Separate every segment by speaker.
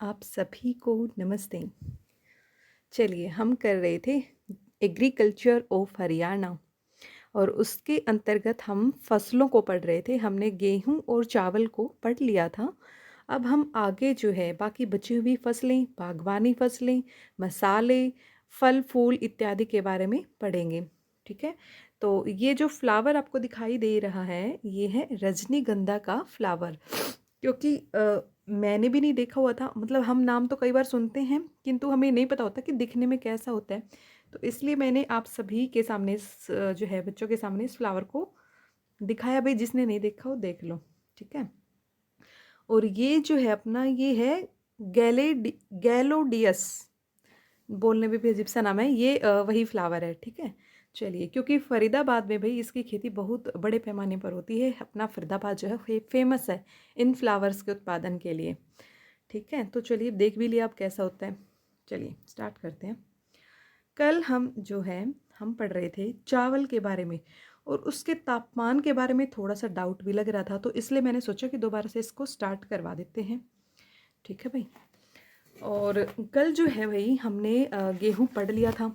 Speaker 1: आप सभी को नमस्ते। चलिए हम कर रहे थे एग्रीकल्चर ऑफ हरियाणा और उसके अंतर्गत हम फसलों को पढ़ रहे थे। हमने गेहूं और चावल को पढ़ लिया था। अब हम आगे जो है बाकी बची हुई फसलें, बागवानी फसलें, मसाले, फल फूल इत्यादि के बारे में पढ़ेंगे। ठीक है। तो ये जो फ्लावर आपको दिखाई दे रहा है ये है रजनीगंधा का फ्लावर। क्योंकि मैंने भी नहीं देखा हुआ था, मतलब हम नाम तो कई बार सुनते हैं किंतु हमें नहीं पता होता कि दिखने में कैसा होता है। तो इसलिए मैंने आप सभी के सामने जो है बच्चों के सामने इस फ्लावर को दिखाया। भाई जिसने नहीं देखा वो देख लो। ठीक है। और ये जो है अपना ये है गैलोडियस। बोलने में भी अजीब सा नाम है ये, वही फ्लावर है। ठीक है। चलिए, क्योंकि फरीदाबाद में भाई इसकी खेती बहुत बड़े पैमाने पर होती है। अपना फरीदाबाद जो है फेमस है इन फ्लावर्स के उत्पादन के लिए। ठीक है। तो चलिए देख भी लिया अब कैसा होता है। चलिए स्टार्ट करते हैं। कल हम जो है हम पढ़ रहे थे चावल के बारे में और उसके तापमान के बारे में थोड़ा सा डाउट भी लग रहा था, तो इसलिए मैंने सोचा कि दोबारा से इसको स्टार्ट करवा देते हैं। ठीक है भाई। और कल जो है भाई हमने गेहूं पढ़ लिया था।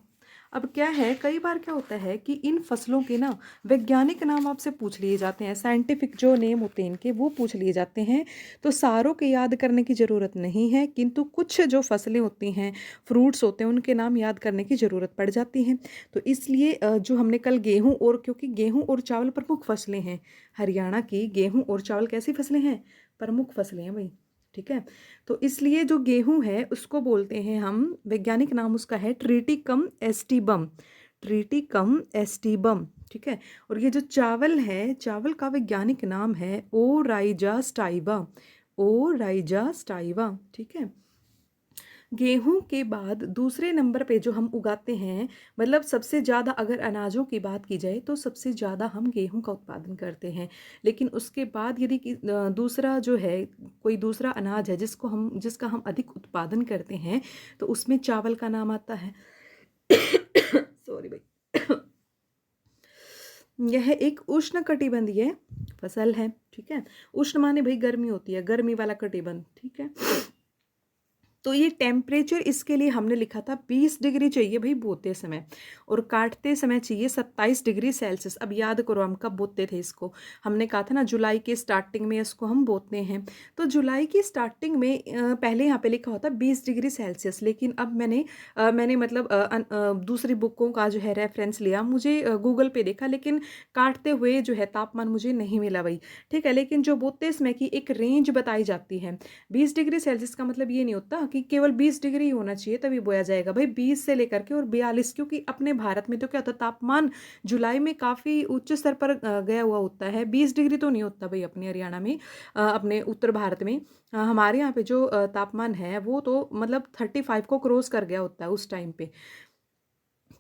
Speaker 1: अब क्या है, कई बार क्या होता है कि इन फसलों के ना वैज्ञानिक नाम आपसे पूछ लिए जाते हैं, साइंटिफिक जो नेम होते हैं इनके वो पूछ लिए जाते हैं। तो सारों के याद करने की ज़रूरत नहीं है, किंतु कुछ जो फसलें होती हैं, फ्रूट्स होते हैं, उनके नाम याद करने की ज़रूरत पड़ जाती है। तो इसलिए जो हमने कल गेहूँ, और क्योंकि गेहूँ और चावल प्रमुख फसलें हैं हरियाणा की, गेहूँ और चावल कैसी फसलें हैं, प्रमुख फसलें हैं भाई। ठीक है। तो इसलिए जो गेहूं है उसको बोलते हैं हम, वैज्ञानिक नाम उसका है ट्रिटिकम एस्टिबम। Triticum aestivum. ठीक है। और ये जो चावल है, चावल का वैज्ञानिक नाम है ओराइजा स्टाइवा। ओराइजा स्टाइवा। ठीक है। गेहूं के बाद दूसरे नंबर पे जो हम उगाते हैं, मतलब सबसे ज़्यादा अगर अनाजों की बात की जाए तो सबसे ज़्यादा हम गेहूं का उत्पादन करते हैं। लेकिन उसके बाद यदि दूसरा जो है, कोई दूसरा अनाज है जिसका हम अधिक उत्पादन करते हैं, तो उसमें चावल का नाम आता है। सॉरी भाई। यह एक उष्णकटिबंधीय फसल है। ठीक है। उष्ण माने भाई गर्मी होती है, गर्मी वाला कटिबंध। ठीक है। तो ये टेम्परेचर इसके लिए हमने लिखा था 20 डिग्री चाहिए भाई बोते समय, और काटते समय चाहिए 27 डिग्री सेल्सियस। अब याद करो हम कब बोते थे इसको, हमने कहा था ना जुलाई के स्टार्टिंग में इसको हम बोते हैं। तो जुलाई की स्टार्टिंग में पहले यहाँ पे लिखा होता 20 डिग्री सेल्सियस, लेकिन अब मैंने मतलब दूसरी बुकों का जो है रेफरेंस लिया, मुझे गूगल पे देखा, लेकिन काटते हुए जो है तापमान मुझे नहीं मिला भाई। ठीक है। लेकिन जो बोते समय की एक रेंज बताई जाती है, 20 डिग्री सेल्सियस का मतलब ये नहीं होता कि केवल 20 डिग्री होना चाहिए तभी बोया जाएगा भाई, 20 से लेकर के और 42, क्योंकि अपने भारत में तो क्या होता है, तापमान जुलाई में काफ़ी उच्च स्तर पर गया हुआ होता है। 20 डिग्री तो नहीं होता भाई अपने हरियाणा में, अपने उत्तर भारत में। हमारे यहाँ पे जो तापमान है वो तो मतलब 35 को क्रॉस कर गया होता है उस टाइम पे।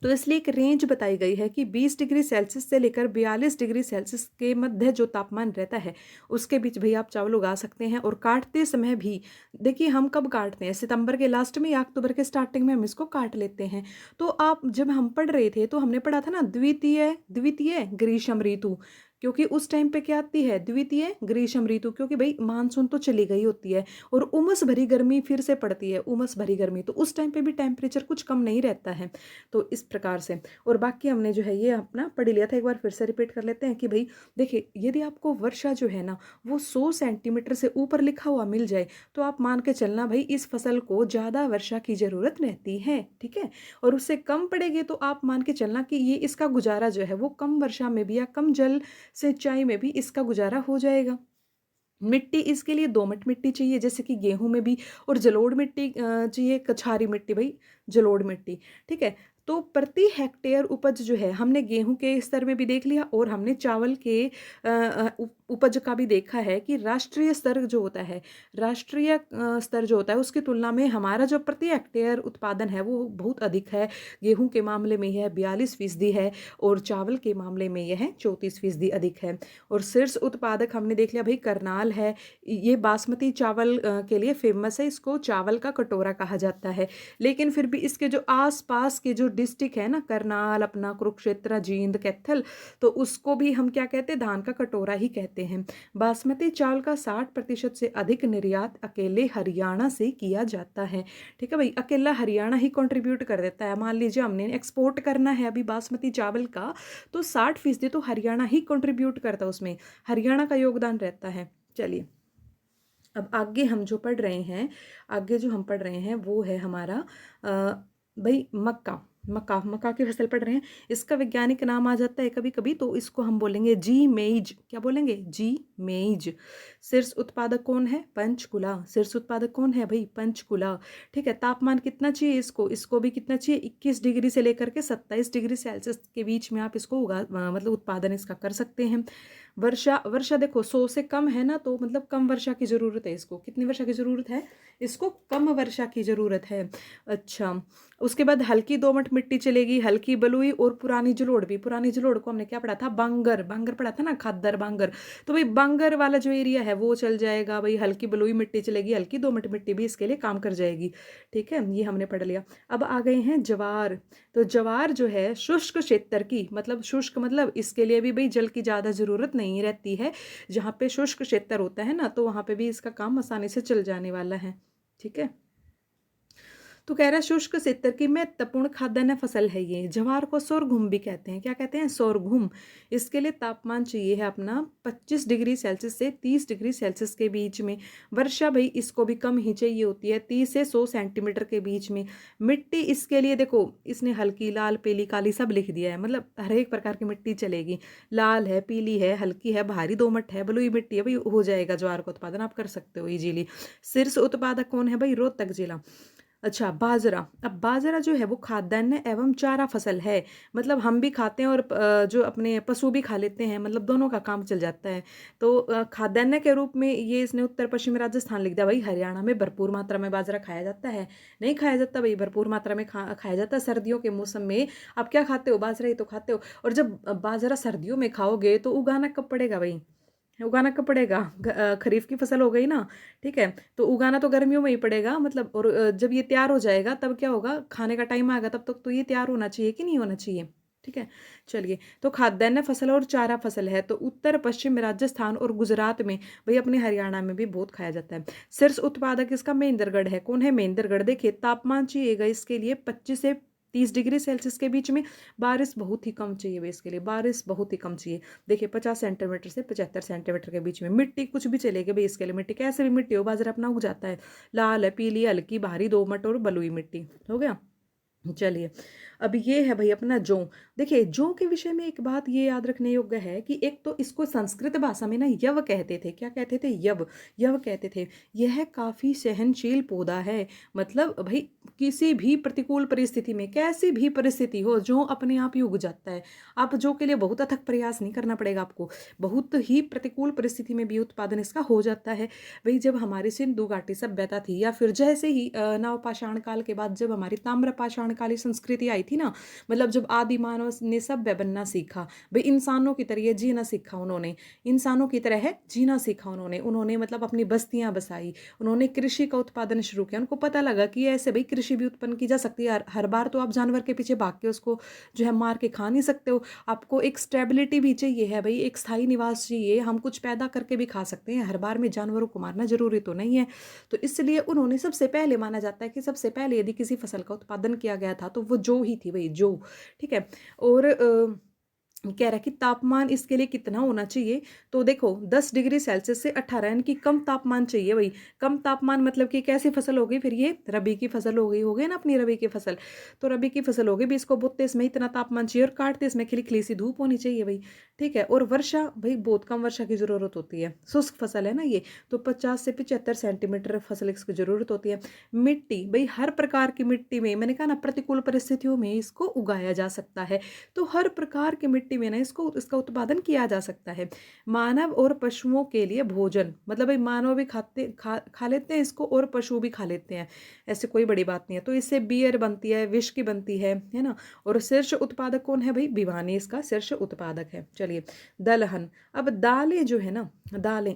Speaker 1: तो इसलिए एक रेंज बताई गई है कि 20 डिग्री सेल्सियस से लेकर 42 डिग्री सेल्सियस के मध्य जो तापमान रहता है उसके बीच भाई आप चावल उगा सकते हैं। और काटते समय भी देखिए, हम कब काटते हैं, सितंबर के लास्ट में या अक्टूबर के स्टार्टिंग में हम इसको काट लेते हैं। तो आप जब हम पढ़ रहे थे तो हमने पढ़ा था ना द्वितीय द्वितीय ग्रीष्म ऋतु, क्योंकि उस टाइम पे क्या आती है, द्वितीय ग्रीष्म ऋतु, क्योंकि भाई मानसून तो चली गई होती है और उमस भरी गर्मी फिर से पड़ती है, उमस भरी गर्मी, तो उस टाइम पे भी टेम्परेचर कुछ कम नहीं रहता है। तो इस प्रकार से, और बाकी हमने जो है ये अपना पढ़ लिया था, एक बार फिर से रिपीट कर लेते हैं कि भाई देखिए, यदि आपको वर्षा जो है ना वो 100 सेंटीमीटर से ऊपर लिखा हुआ मिल जाए तो आप मान के चलना भाई इस फसल को ज़्यादा वर्षा की ज़रूरत रहती है। ठीक है। और उससे कम पड़ेगी तो आप मान के चलना कि ये इसका गुजारा जो है वो कम वर्षा में भी या कम जल सिंचाई में भी इसका गुजारा हो जाएगा। मिट्टी इसके लिए दोमट मिट्टी चाहिए जैसे कि गेहूं में भी, और जलोढ़ मिट्टी चाहिए, कछारी मिट्टी भाई, जलोढ़ मिट्टी। ठीक है। तो प्रति हेक्टेयर उपज जो है हमने गेहूं के स्तर में भी देख लिया और हमने चावल के उपज का भी देखा है कि राष्ट्रीय स्तर जो होता है, राष्ट्रीय स्तर जो होता है उसकी तुलना में हमारा जो प्रति हेक्टेयर उत्पादन है वो बहुत अधिक है। गेहूं के मामले में यह 42% है और चावल के मामले में यह 34% अधिक है। और शीर्ष उत्पादक हमने देख लिया भाई करनाल है, ये बासमती चावल के लिए फेमस है, इसको चावल का कटोरा कहा जाता है। लेकिन फिर भी इसके जो आसपास के जो डिस्ट्रिक्ट है ना, करनाल, अपना कुरुक्षेत्र, जींद, कैथल, तो उसको भी हम क्या कहते हैं, धान का कटोरा ही कहते करते हैं। बासमती चावल का 60% से अधिक निर्यात अकेले हरियाणा से किया जाता है। ठीक है भाई, अकेला हरियाणा ही कंट्रीब्यूट कर देता है। मान लीजिए हमने एक्सपोर्ट करना है अभी बासमती चावल का, तो 60% तो हरियाणा ही कंट्रीब्यूट करता है, उसमें हरियाणा का योगदान रहता है। चलिए, अब आगे हम जो पढ़ रहे हैं, आगे जो हम पढ़ रहे हैं वो है हमारा भाई मक्का। मक्का मक्का की फसल पढ़ रहे हैं। इसका वैज्ञानिक नाम आ जाता है कभी कभी, तो इसको हम बोलेंगे जी मेज। क्या बोलेंगे? जी मेज। शीर्ष उत्पादक कौन है? पंचकुला। शीर्ष उत्पादक कौन है भाई? पंचकुला। ठीक है, तापमान कितना चाहिए इसको? इसको भी कितना चाहिए? 21 डिग्री से लेकर के 27 डिग्री सेल्सियस के बीच में आप इसको मतलब उत्पादन इसका कर सकते हैं। वर्षा, वर्षा देखो 100 से कम है ना, तो मतलब कम वर्षा की ज़रूरत है इसको। कितनी वर्षा की ज़रूरत है इसको? कम वर्षा की ज़रूरत है। अच्छा, उसके बाद हल्की दोमट मिट्टी चलेगी, हल्की बलुई और पुरानी जलोढ़ भी। पुरानी जलोढ़ को हमने क्या पढ़ा था? बांगर। बांगर पढ़ा था ना, खादर बांगर। तो भाई बांगर वाला जो एरिया है वो चल जाएगा भाई। हल्की बलुई मिट्टी चलेगी, हल्की दोमट मिट्टी भी इसके लिए काम कर जाएगी। ठीक है, ये हमने पढ़ लिया। अब आ गए हैं जवार। तो जवार जो है शुष्क क्षेत्र की, मतलब शुष्क मतलब इसके लिए भी भाई जल की ज़्यादा ज़रूरत नहीं रहती है। जहाँ पे शुष्क क्षेत्र होता है ना, तो वहाँ पे भी इसका काम आसानी से चल जाने वाला है। ठीक है, तो कह रहा है शुष्क क्षेत्र की महत्वपूर्ण खाद्यान्न फसल है ये। जवार को सोरघुम भी कहते हैं। क्या कहते हैं? सोरघुम। इसके लिए तापमान चाहिए है अपना 25 डिग्री सेल्सियस से 30 डिग्री सेल्सियस के बीच में। वर्षा भाई इसको भी कम ही चाहिए होती है, 30 से 100 सेंटीमीटर के बीच में। मिट्टी इसके लिए देखो, इसने हल्की, लाल, पीली, काली सब लिख दिया है, मतलब हर एक प्रकार की मिट्टी चलेगी। लाल है, पीली है, हल्की है, भारी दोमट है, बलुई मिट्टी है भाई, हो जाएगा ज्वार का उत्पादन आप कर सकते हो इजीली। शीर्ष उत्पादक कौन है भाई? रोहतक जिला। अच्छा, बाजरा। अब बाजरा जो है वो खाद्यान्न एवं चारा फसल है। मतलब हम भी खाते हैं और जो अपने पशु भी खा लेते हैं, मतलब दोनों का काम चल जाता है। तो खाद्यान्न के रूप में ये इसने उत्तर पश्चिमी राजस्थान लिख दिया। भाई हरियाणा में भरपूर मात्रा में बाजरा खाया जाता है? नहीं खाया जाता भाई, भरपूर मात्रा में खाया जाता है। सर्दियों के मौसम में आप क्या खाते हो? बाजरा ही तो खाते हो। और जब बाजरा सर्दियों में खाओगे तो उगाना कब पड़ेगा भाई? उगाना कब पड़ेगा? खरीफ की फसल हो गई ना, ठीक है, तो उगाना तो गर्मियों में ही पड़ेगा मतलब। और जब ये तैयार हो जाएगा तब क्या होगा? खाने का टाइम आएगा, तब तक तो ये तैयार होना चाहिए कि नहीं होना चाहिए? ठीक है, चलिए, तो खाद्यान्न फसल और चारा फसल है तो उत्तर पश्चिम राजस्थान और गुजरात में, भाई अपने हरियाणा में भी बहुत खाया जाता है। शीर्ष उत्पादक इसका महेंद्रगढ़ है। कौन है? महेंद्रगढ़। देखिए तापमान चाहिएगा इसके लिए 25 से 30 डिग्री सेल्सियस के बीच में। बारिश बहुत ही कम चाहिए भाई इसके लिए, बारिश बहुत ही कम चाहिए। देखिए 50 सेंटीमीटर से 75 सेंटीमीटर के बीच में। मिट्टी कुछ भी चलेगी भाई इसके लिए, मिट्टी कैसे भी मिट्टी हो, बाजरा अपना उग जाता है। लाल है, पीली, हल्की, भारी, दोमट और बलुई मिट्टी। हो गया। चलिए, अब ये है भाई अपना जौ। देखिए जौ के विषय में एक बात ये याद रखने योग्य है कि एक तो इसको संस्कृत भाषा में ना यव कहते थे। क्या कहते थे? यव। यव कहते थे। यह काफ़ी सहनशील पौधा है। मतलब भाई किसी भी प्रतिकूल परिस्थिति में, कैसी भी परिस्थिति हो, जौ अपने आप ही उग जाता है। आप जौ के लिए बहुत अथक प्रयास नहीं करना पड़ेगा आपको, बहुत ही प्रतिकूल परिस्थिति में भी उत्पादन इसका हो जाता है। वही जब हमारी सिंधु घाटी सभ्यता थी, या फिर जैसे ही नवपाषाण काल के बाद जब हमारी ताम्रपाषाण काली संस्कृति आई थी ना, मतलब जब आदि मानव ने सभ्य बनना सीखा, भाई इंसानों की तरह जीना सीखा उन्होंने, इंसानों की तरह जीना सीखा उन्होंने मतलब अपनी बस्तियां बसाई, उन्होंने कृषि का उत्पादन शुरू किया। उनको पता लगा कि ऐसे भाई कृषि भी उत्पन्न की जा सकती है। हर बार तो आप जानवर के पीछे भाग के उसको जो है मार के खा नहीं सकते हो। आपको एक स्टेबिलिटी भी चाहिए है भाई, एक स्थायी निवास चाहिए। हम कुछ पैदा करके भी खा सकते हैं, हर बार में जानवरों को मारना जरूरी तो नहीं है। तो इसलिए उन्होंने सबसे पहले, माना जाता है कि सबसे पहले यदि किसी फसल का उत्पादन किया गया था तो वो जौ ही थी भाई, जौ। ठीक है, और कह रहा है कि तापमान इसके लिए कितना होना चाहिए? तो देखो 10 डिग्री सेल्सियस से 18, यानी कि कम तापमान चाहिए भाई। कम तापमान मतलब कि कैसी फसल हो गई फिर? ये रबी की फसल हो गई ना अपनी, रबी की फसल। तो रबी की फसल हो गई भी, इसको बोते इसमें इतना तापमान चाहिए और काटते इसमें खिली खिली सी धूप होनी चाहिए भाई। ठीक है, और वर्षा भाई बहुत कम वर्षा की जरूरत होती है, शुष्क फसल है ना ये, तो 50 से 75 सेंटीमीटर फसल इसकी जरूरत होती है। मिट्टी भाई हर प्रकार की मिट्टी में, मैंने कहा ना प्रतिकूल परिस्थितियों में इसको उगाया जा सकता है, तो हर प्रकार की मिट्टी में ना इसका उत्पादन किया जा सकता है। मानव और पशुओं के लिए भोजन, मतलब भाई मानव भी खा लेते हैं इसको और पशु भी खा लेते हैं, ऐसे कोई बड़ी बात नहीं है। तो इससे बियर बनती है, विस्की बनती है ना। और शीर्ष उत्पादक कौन है भाई? भिवानी इसका शीर्ष उत्पादक है। चलिए, दलहन। अब दालें जो है ना, दालें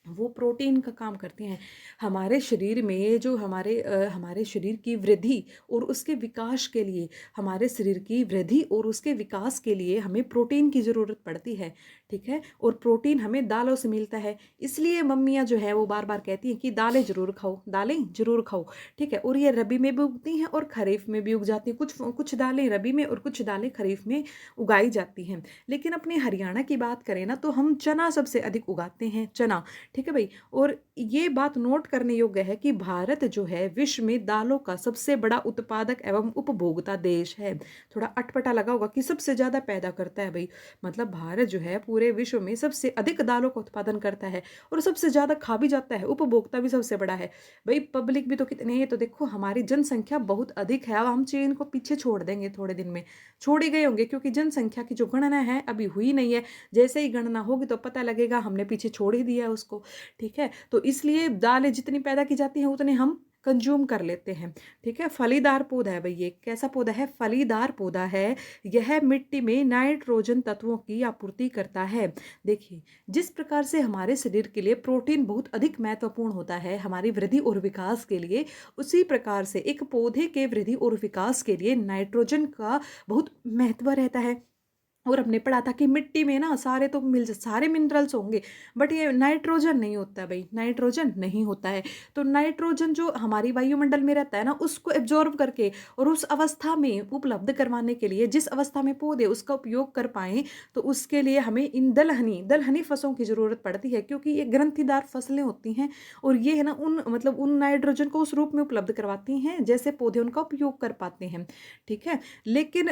Speaker 1: वो प्रोटीन का काम करती हैं। हमारे शरीर में जो हमारे शरीर की वृद्धि और उसके विकास के लिए, हमारे शरीर की वृद्धि और उसके विकास के लिए हमें प्रोटीन की ज़रूरत पड़ती है। ठीक है। और प्रोटीन हमें दालों से मिलता है, इसलिए मम्मियाँ जो है वो बार बार कहती हैं कि दालें जरूर खाओ, दालें जरूर खाओ, ठीक है। और ये रबी में भी उगती हैं और खरीफ में भी उग जाती हैं, कुछ कुछ दालें रबी में और कुछ दालें खरीफ में उगाई जाती हैं। लेकिन अपने हरियाणा की बात करें ना, तो हम चना सबसे अधिक उगाते हैं, चना, ठीक है भाई। और ये बात नोट करने योग्य है कि भारत जो है विश्व में दालों का सबसे बड़ा उत्पादक एवं उपभोक्ता देश है। थोड़ा अटपटा लगा होगा कि सबसे ज्यादा पैदा करता है भाई, मतलब भारत जो है पूरे विश्व में सबसे अधिक दालों का उत्पादन करता है और सबसे ज्यादा खा भी जाता है, उपभोक्ता भी सबसे बड़ा है भाई। पब्लिक भी तो कितने है, तो देखो हमारी जनसंख्या बहुत अधिक है। अब हम चीन को पीछे छोड़ देंगे थोड़े दिन में, छोड़ ही गए होंगे, क्योंकि जनसंख्या की जो गणना है अभी हुई नहीं है। जैसे ही गणना होगी तो पता लगेगा हमने पीछे छोड़ ही दिया है उसको, ठीक है। तो इसलिए दालें जितनी पैदा की जाती हैं उतने हम कंज्यूम कर लेते हैं, ठीक है। फलीदार पौधा है भाई, ये कैसा पौधा है, फलीदार पौधा है। यह मिट्टी में नाइट्रोजन तत्वों की आपूर्ति करता है। देखिए, जिस प्रकार से हमारे शरीर के लिए प्रोटीन बहुत अधिक महत्वपूर्ण होता है हमारी वृद्धि और विकास के लिए, उसी प्रकार से एक पौधे के वृद्धि और विकास के लिए नाइट्रोजन का बहुत महत्व रहता है। और हमने पढ़ा था कि मिट्टी में ना सारे तो सारे मिनरल्स होंगे, बट ये नाइट्रोजन नहीं होता है भाई, नाइट्रोजन नहीं होता है। तो नाइट्रोजन जो हमारी वायुमंडल में रहता है ना, उसको एब्जॉर्ब करके और उस अवस्था में उपलब्ध करवाने के लिए, जिस अवस्था में पौधे उसका उपयोग कर पाए, तो उसके लिए हमें इन दलहनी फसलों की जरूरत पड़ती है, क्योंकि ये ग्रंथिदार फसलें होती हैं और ये है ना उन मतलब उन नाइट्रोजन को उस रूप में उपलब्ध करवाती हैं जैसे पौधे उनका उपयोग कर पाते हैं, ठीक है। लेकिन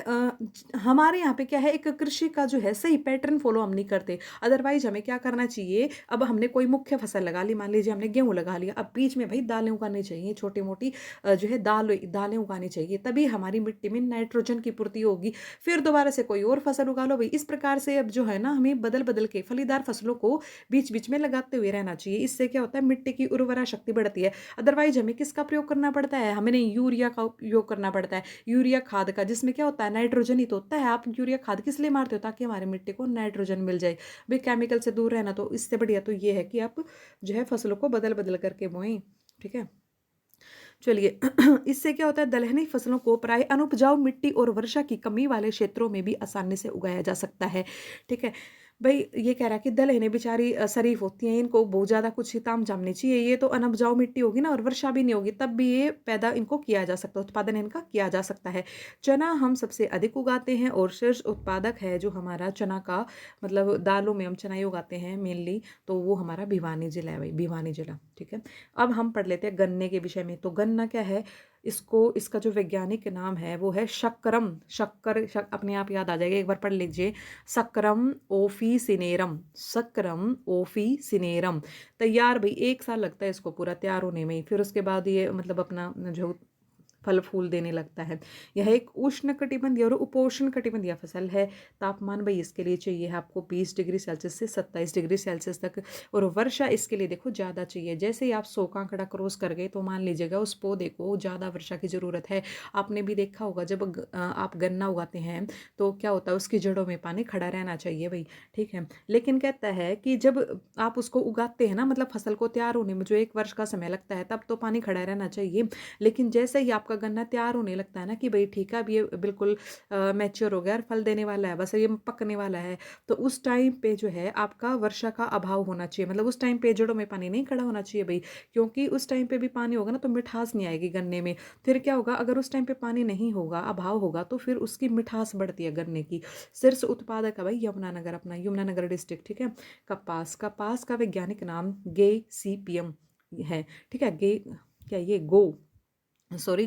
Speaker 1: हमारे यहाँ पे क्या है, एक कृषि का जो है सही पैटर्न फॉलो हम नहीं करते। अदरवाइज हमें क्या करना चाहिए, अब हमने कोई मुख्य फसल लगा ली, मान लीजिए हमने गेहूं लगा लिया, अब बीच में भाई दालें उगानी चाहिए, छोटी मोटी जो है दालें उगानी चाहिए, तभी हमारी मिट्टी में नाइट्रोजन की पूर्ति होगी। फिर दोबारा से कोई और फसल उगा लो भाई। इस प्रकार से अब जो है ना हमें बदल बदल के फलीदार फसलों को बीच बीच में लगाते हुए रहना चाहिए। इससे क्या होता है, मिट्टी की उर्वरा शक्ति बढ़ती है। अदरवाइज हमें किसका प्रयोग करना पड़ता है, हमें नहीं यूरिया का उपयोग करना पड़ता है, यूरिया खाद का, जिसमें क्या होता है नाइट्रोजन ही तो होता है। आप यूरिया खाद किस लिए मारते हो, ताकि हमारे मिट्टी को नाइट्रोजन मिल जाए भाई। केमिकल से दूर रहना, तो इससे बढ़िया तो ये है कि आप जो है फसलों को बदल बदल करके बोएं, ठीक है। चलिए इससे क्या होता है, दलहनी फसलों को प्राय अनुपजाऊ मिट्टी और वर्षा की कमी वाले क्षेत्रों में भी आसानी से उगाया जा सकता है, ठीक है भाई। ये कह रहा है कि दलहनें बेचारी शरीफ होती हैं, इनको बहुत ज़्यादा कुछ ही ताम झाम नहीं चाहिए, ये तो अनउपजाऊ मिट्टी होगी ना और वर्षा भी नहीं होगी, तब भी ये पैदा इनको किया जा सकता है, उत्पादन इनका किया जा सकता है। चना हम सबसे अधिक उगाते हैं और शीर्ष उत्पादक है जो हमारा चना का, मतलब दालों में हम चना ही उगाते हैं मेनली, तो वो हमारा भिवानी जिला है भाई, भिवानी जिला, ठीक है। अब हम पढ़ लेते हैं गन्ने के विषय में। तो गन्ना क्या है, इसका जो वैज्ञानिक नाम है वो है शक्करम, अपने आप याद आ जाएगा, एक बार पढ़ लीजिए, सक्करम ओफिसिनेरम, सक्करम ओफिसिनेरम। तैयार भाई 1 साल लगता है इसको पूरा तैयार होने में ही, फिर उसके बाद ये मतलब अपना जो फल फूल देने लगता है। यह एक उष्णकटिबंधीय और उपोष्ण कटिबंधीय फसल है। तापमान भाई इसके लिए चाहिए है आपको 20 डिग्री सेल्सियस से 27 डिग्री सेल्सियस तक, और वर्षा इसके लिए देखो ज़्यादा चाहिए। जैसे ही आप 100 का आंकड़ा क्रॉस कर गए तो मान लीजिएगा उस पौधे को ज़्यादा वर्षा की ज़रूरत है। आपने भी देखा होगा जब आप गन्ना उगाते हैं तो क्या होता है, उसकी जड़ों में पानी खड़ा रहना चाहिए भाई, ठीक है। लेकिन कहता है कि जब आप उसको उगाते हैं ना, मतलब फसल को तैयार होने में जो 1 वर्ष का समय लगता है, तब तो पानी खड़ा रहना चाहिए। लेकिन जैसे ही आपका गन्ना तैयार होने लगता है ना कि भाई ठीक है अब ये बिल्कुल मैच्योर हो गया और फल देने वाला है, बस ये पकने वाला है, तो उस टाइम पे जो है आपका वर्षा का अभाव होना चाहिए। मतलब उस टाइम पे जड़ों में पानी नहीं खड़ा होना चाहिए भाई, क्योंकि उस टाइम पे भी पानी होगा ना तो मिठास नहीं आएगी गन्ने में। फिर क्या होगा, अगर उस टाइम पे पानी नहीं होगा, अभाव होगा, तो फिर उसकी मिठास बढ़ती है गन्ने की। शीर्ष उत्पादक है भाई यमुनानगर, अपना यमुनानगर डिस्ट्रिक्ट, ठीक है। कपास का वैज्ञानिक नाम गेसीपियम है, ठीक है। क्या ये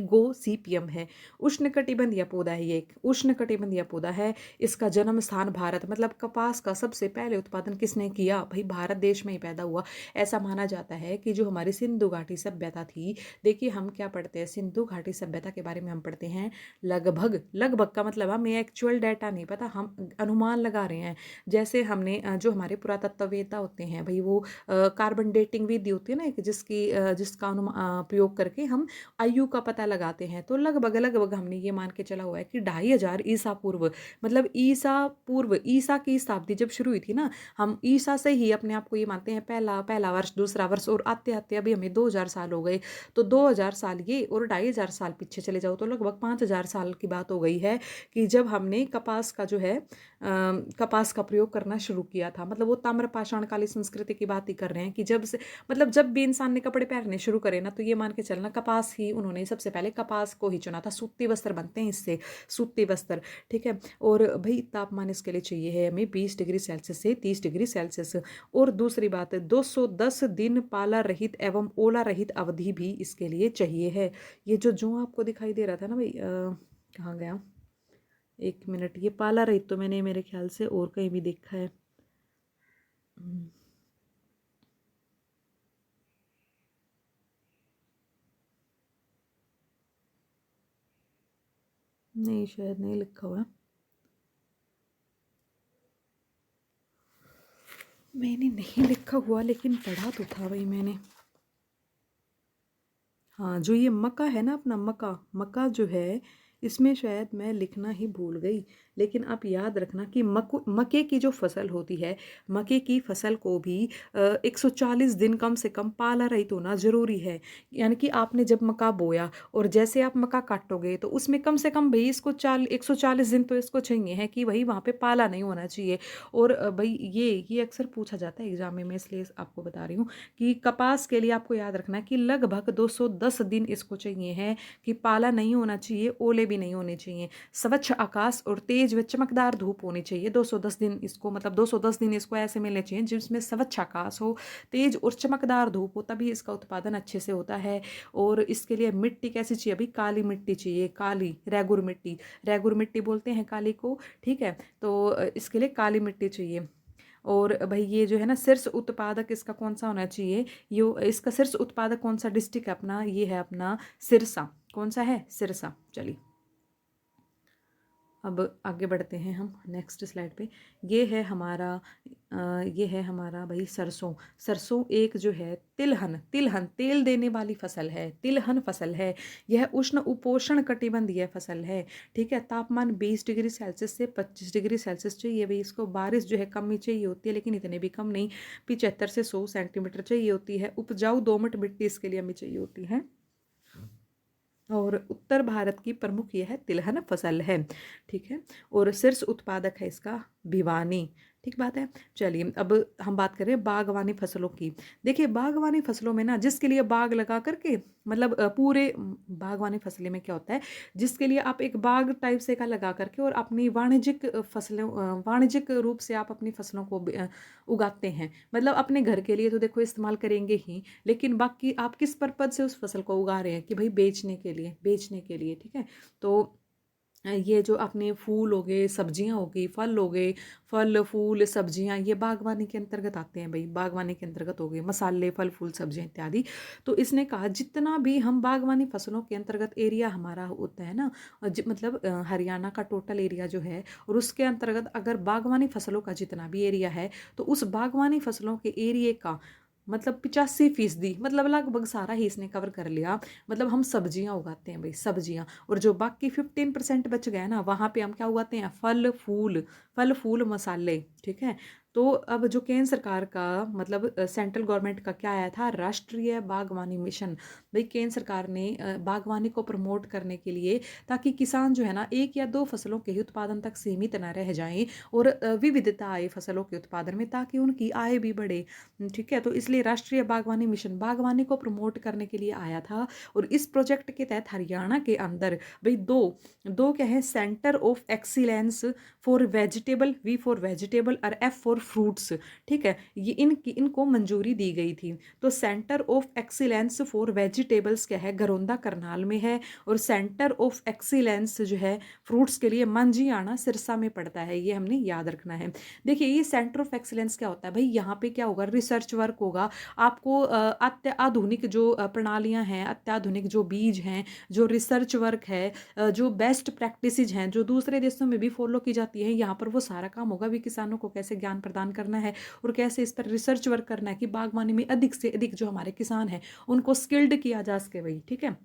Speaker 1: गोसीपियम है। उष्णकटिबंधीय पौधा है, ये एक उष्णकटिबंधीय पौधा है। इसका जन्म स्थान भारत, मतलब कपास का सबसे पहले उत्पादन किसने किया भाई, भारत देश में ही पैदा हुआ। ऐसा माना जाता है कि जो हमारी सिंधु घाटी सभ्यता थी, देखिए हम क्या पढ़ते हैं, सिंधु घाटी सभ्यता के बारे में हम पढ़ते हैं लगभग का मतलब हमें एक्चुअल डाटा नहीं पता, हम अनुमान लगा रहे हैं। जैसे हमने जो हमारे पुरातत्ववेत्ता होते हैं भाई, वो कार्बन डेटिंग विधि होती है ना एक, जिसका उपयोग करके हम आयु का पता लगाते हैं तो लगभग लगभग हमने ये मान के चला हुआ है कि 2500 ईसा पूर्व, मतलब ईसा पूर्व, ईसा की शताब्दी जब शुरू हुई थी ना, हम ईसा से ही अपने आप को ये मानते हैं पहला पहला वर्ष, दूसरा वर्ष, और आते आते अभी हमें 2000 साल हो गए। तो 2000 साल ये और 2500 साल पीछे चले जाओ तो लगभग 5000 साल की बात हो गई है कि जब हमने कपास का जो है कपास का प्रयोग करना शुरू किया था। मतलब वो ताम्र पाषाण काली संस्कृति की बात ही कर रहे हैं कि जब से, मतलब जब भी इंसान ने कपड़े पहनने शुरू करे ना, तो ये मान के चलना कपास ही, उन्होंने सबसे पहले कपास को ही चुना था। सूती वस्त्र बनते हैं इससे, सूती वस्त्र, ठीक है। और भाई तापमान इसके लिए चाहिए है हमें 20 डिग्री सेल्सियस से 30 डिग्री सेल्सियस। और दूसरी बात है 210 दिन पाला रहित एवं ओला रहित अवधि भी इसके लिए चाहिए है। ये जो आपको दिखाई दे रहा था ना भाई, कहाँ गया, एक मिनट, ये पाला रहित तो मैंने मेरे ख्याल से और कहीं भी देखा है। नहीं, शायद नहीं लिखा हुआ, मैंने नहीं लिखा हुआ, लेकिन पढ़ा तो था भाई मैंने। हाँ, जो ये मक्का है ना अपना, मक्का, मक्का जो है इसमें शायद मैं लिखना ही भूल गई। लेकिन आप याद रखना कि मक्के की जो फसल होती है, मक्के की फसल को भी 140 दिन कम से कम पाला रहित होना जरूरी है। यानी कि आपने जब मक्का बोया और जैसे आप मक्का काटोगे तो उसमें कम से कम भाई इसको 140 दिन तो इसको चाहिए है कि भाई वहाँ पे पाला नहीं होना चाहिए। और भाई ये अक्सर पूछा जाता है एग्जाम में, इसलिए आपको बता रही हूँ कि कपास के लिए आपको याद रखना है कि लगभग 210 दिन इसको चाहिए है कि पाला नहीं होना चाहिए, ओले भी नहीं होने चाहिए, स्वच्छ आकाश और तेज व चमकदार धूप होनी चाहिए। 210 दिन इसको, मतलब 210 दिन इसको ऐसे मिलने चाहिए जिसमें स्वच्छ आकाश हो, तेज और चमकदार धूप हो, तभी इसका उत्पादन अच्छे से होता है। और इसके लिए मिट्टी कैसी चाहिए अभी, काली मिट्टी चाहिए, काली रेगुर मिट्टी, रेगुर मिट्टी बोलते हैं काली को, ठीक है। तो इसके लिए काली मिट्टी चाहिए। और भाई ये जो है ना शीर्ष उत्पादक इसका कौन सा होना चाहिए, ये इसका शीर्ष उत्पादक कौन सा डिस्ट्रिक्ट है अपना, ये है अपना सिरसा। कौन सा है, सिरसा। चलिए अब आगे बढ़ते हैं हम नेक्स्ट स्लाइड पे। ये है हमारा ये है हमारा भाई सरसों। सरसों एक जो है तिलहन, तिलहन तेल देने वाली फसल है, तिलहन फसल है। यह उष्ण उपोष्ण कटिबंधीय फसल है, ठीक है। तापमान 20 डिग्री सेल्सियस से 25 डिग्री सेल्सियस चाहिए भाई इसको। बारिश जो है कम ही चाहिए होती है, लेकिन इतने भी कम नहीं, 75 से 100 सेंटीमीटर चाहिए होती है। उपजाऊ दोमट मिट्टी इसके लिए हमें चाहिए होती है। और उत्तर भारत की प्रमुख यह तिलहन फसल है, ठीक है। और शीर्ष उत्पादक है इसका भिवानी, ठीक बात है। चलिए अब हम बात करें बागवानी फसलों की। देखिए बागवानी फसलों में ना, जिसके लिए बाग लगा करके, मतलब पूरे बागवानी फसलें में क्या होता है, जिसके लिए आप एक बाग टाइप से का लगा करके और अपनी वाणिज्यिक फसलों, वाणिज्यिक रूप से आप अपनी फसलों को उगाते हैं। मतलब अपने घर के लिए तो देखो इस्तेमाल करेंगे ही, लेकिन बाकी आप किस पर्पज से उस फसल को उगा रहे हैं कि भाई बेचने के लिए, बेचने के लिए, ठीक है। तो ये जो अपने फूल हो गए, सब्जियां हो गई, फल हो गए, फल फूल सब्जियां, ये बागवानी के अंतर्गत आते हैं भाई, बागवानी के अंतर्गत हो गए मसाले, फल फूल सब्जियां इत्यादि। तो इसने कहा जितना भी हम बागवानी फसलों के अंतर्गत एरिया हमारा होता है ना, मतलब हरियाणा का टोटल एरिया जो है, और उसके अंतर्गत अगर बागवानी फसलों का जितना भी एरिया है, तो उस बागवानी फसलों के एरिए का मतलब 85%, मतलब लगभग सारा ही इसने कवर कर लिया। मतलब हम सब्जियां उगाते हैं भाई, सब्जियां। और जो बाकी 15% बच गया ना, वहाँ पे हम क्या उगाते हैं, फल फूल, फल फूल मसाले, ठीक है। तो अब जो केंद्र सरकार का, मतलब सेंट्रल गवर्नमेंट का क्या आया था, राष्ट्रीय बागवानी मिशन। भाई केंद्र सरकार ने बागवानी को प्रमोट करने के लिए, ताकि किसान जो है ना एक या दो फसलों के ही उत्पादन तक सीमित न रह जाएं, और विविधता आए फसलों के उत्पादन में, ताकि उनकी आय भी बढ़े, ठीक है। तो इसलिए राष्ट्रीय बागवानी मिशन बागवानी को प्रमोट करने के लिए आया था। और इस प्रोजेक्ट के तहत हरियाणा के अंदर भाई दो दो क्या है, centre of excellence for vegetable, V for vegetable और एफ फॉर फ्रूट्स, ठीक है। ये इनको मंजूरी दी गई थी। तो centre of excellence for vegetables क्या है, गरोंदा करनाल में है। और सेंटर ऑफ एक्सीलेंस जो है फ्रूट्स के लिए मंझियाना सिरसा में पड़ता है, ये हमने याद रखना है। देखिए ये सेंटर ऑफ एक्सीलेंस क्या होता है भाई, यहाँ पे क्या होगा, रिसर्च वर्क होगा। आपको अत्याधुनिक जो प्रणालियाँ हैं, अत्याधुनिक जो बीज हैं, जो रिसर्च वर्क है, जो बेस्ट प्रैक्टिसेज हैं जो दूसरे देशों में भी फॉलो की जाती है, यहाँ पर वो सारा काम होगा भी, किसानों को कैसे ज्ञान प्रदान करना है और कैसे इस पर रिसर्च वर्क करना है कि बागवानी में अधिक से अधिक जो हमारे किसान हैं उनको स्किल्ड किया जा सके भाई, ठीक है।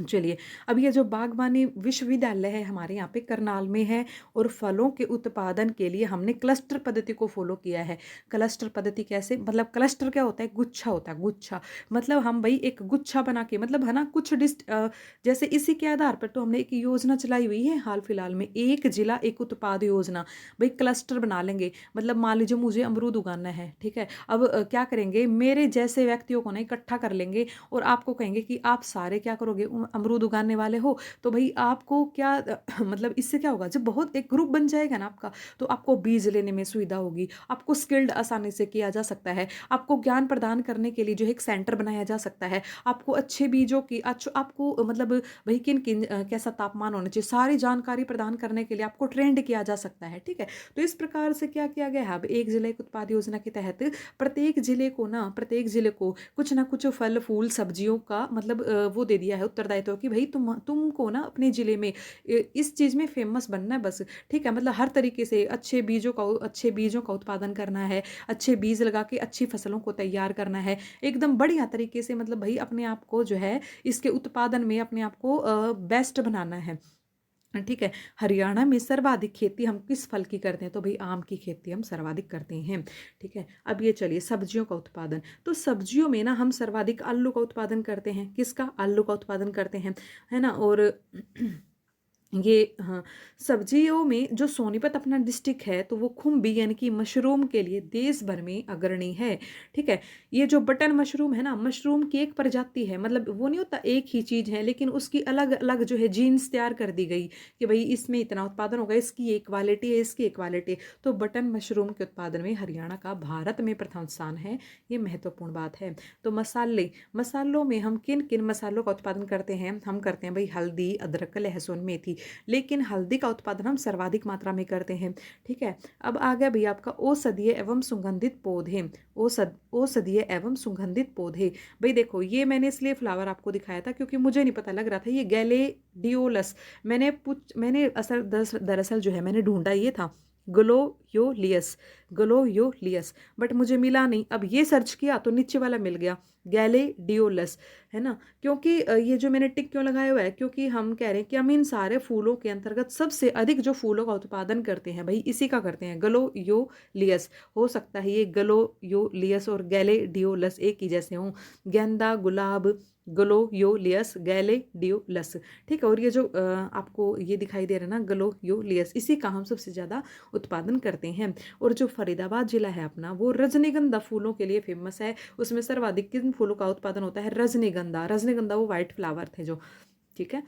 Speaker 1: चलिए, अब ये जो बागवानी विश्वविद्यालय है हमारे यहाँ पे करनाल में है, और फलों के उत्पादन के लिए हमने क्लस्टर पद्धति को फॉलो किया है। क्लस्टर पद्धति कैसे, मतलब क्लस्टर क्या होता है, गुच्छा होता है, गुच्छा। मतलब हम भाई एक गुच्छा बना के, मतलब है ना, कुछ जैसे इसी के आधार पर तो हमने एक योजना चलाई हुई है हाल फिलहाल में, एक जिला एक उत्पाद योजना। भाई क्लस्टर बना लेंगे, मतलब मान लीजिए मुझे अमरूद उगाना है, ठीक है। अब क्या करेंगे, मेरे जैसे व्यक्तियों को ना इकट्ठा कर लेंगे और आपको कहेंगे कि आप सारे क्या करोगे, अमरूद उगाने वाले हो, तो भाई आपको क्या मतलब इससे क्या होगा, जब बहुत एक ग्रुप बन जाएगा ना आपका, तो आपको बीज लेने में सुविधा होगी, आपको स्किल्ड आसानी से किया जा सकता है, आपको ज्ञान प्रदान करने के लिए जो एक सेंटर बनाया जा सकता है, आपको अच्छे बीजों की आपको मतलब भाई किन किन कैसा तापमान होना चाहिए, सारी जानकारी प्रदान करने के लिए आपको ट्रेंड किया जा सकता है, ठीक है। तो इस प्रकार से क्या किया गया है, अब एक जिला एक उत्पाद योजना के तहत प्रत्येक जिले को कुछ ना कुछ फल फूल सब्जियों का मतलब वो दे दिया है उत्तरदायित्व कि भाई तुमको ना अपने ज़िले में इस चीज़ में फेमस बनना है बस, ठीक है। मतलब हर तरीके से अच्छे बीजों का उत्पादन करना है, अच्छे बीज लगा के अच्छी फसलों को तैयार करना है, एकदम बढ़िया तरीके से, मतलब भाई अपने आप को जो है इसके उत्पादन में अपने आप को बेस्ट बनाना है, ठीक है। हरियाणा में सर्वाधिक खेती हम किस फल की करते हैं, तो भाई आम की खेती हम सर्वाधिक करते हैं, ठीक है। अब ये चलिए सब्जियों का उत्पादन, तो सब्जियों में ना हम सर्वाधिक आलू का उत्पादन करते हैं, किसका, आलू का उत्पादन करते हैं, है ना। और ये हाँ, सब्जियों में जो सोनीपत अपना डिस्ट्रिक्ट है, तो वो खुम्बी यानी कि मशरूम के लिए देश भर में अग्रणी है, ठीक है। ये जो बटन मशरूम है ना, मशरूम की एक प्रजाति है, मतलब वो नहीं होता एक ही चीज़ है, लेकिन उसकी अलग अलग जो है जीन्स तैयार कर दी गई कि भाई इसमें इतना उत्पादन होगा, इसकी एक क्वालिटी है, इसकी एक क्वालिटी है। तो बटन मशरूम के उत्पादन में हरियाणा का भारत में प्रथम स्थान है, ये महत्वपूर्ण बात है। तो मसालों में हम किन किन मसालों का उत्पादन करते हैं, हम करते हैं भाई हल्दी, अदरक, लहसुन, मेथी, लेकिन हल्दी का उत्पादन हम सर्वाधिक मात्रा में करते हैं, ठीक है। अब आ गया भैया आपका औषधीय एवं सुगंधित पौधे, औषधीय एवं सुगंधित पौधे। भाई देखो, ये मैंने इसलिए फ्लावर आपको दिखाया था क्योंकि मुझे नहीं पता लग रहा था ये गैलेडियोलस, मैंने असल दरअसल जो है मैंने ढूंढा ये था ग्लोयोलियस, ग्लोयोलियस, बट मुझे मिला नहीं। अब ये सर्च किया तो नीचे वाला मिल गया, गैलेडियोलस, है ना। क्योंकि ये जो मैंने टिक क्यों लगाया हुआ है, क्योंकि हम कह रहे हैं कि हम इन सारे फूलों के अंतर्गत सबसे अधिक जो फूलों का उत्पादन करते हैं भाई इसी का करते हैं, ग्लोयोलियस। हो सकता है ये ग्लोयोलियस और गैलेडियोलस एक ही जैसे हों, गेंदा, गुलाब, ग्लोयोलियस, गैलेडियोलस, ठीक है। और ये जो आपको ये दिखाई दे रहा है ना ग्लोयोलियस, इसी का हम सबसे ज़्यादा उत्पादन करते हैं। और जो फरीदाबाद जिला है अपना, वो रजनीगंधा फूलों के लिए फेमस है। उसमें सर्वाधिक किन फूलों का उत्पादन होता है, रजनीगंधा, रजनीगंधा वो व्हाइट फ्लावर थे जो, ठीक है।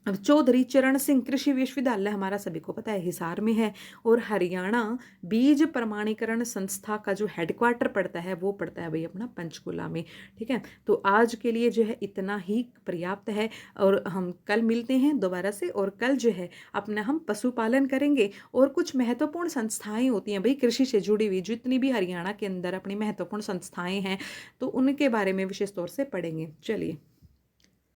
Speaker 1: अब चौधरी चरण सिंह कृषि विश्वविद्यालय हमारा सभी को पता है हिसार में है, और हरियाणा बीज प्रमाणीकरण संस्था का जो हेडक्वार्टर पड़ता है वो पड़ता है भाई अपना पंचकुला में, ठीक है। तो आज के लिए जो है इतना ही पर्याप्त है, और हम कल मिलते हैं दोबारा से, और कल जो है अपना हम पशुपालन करेंगे, और कुछ महत्वपूर्ण संस्थाएं होती हैं भाई कृषि से जुड़ी हुई, जितनी भी हरियाणा के अंदर अपनी महत्वपूर्ण संस्थाएं हैं, तो उनके बारे में विशेष तौर से पढ़ेंगे। चलिए।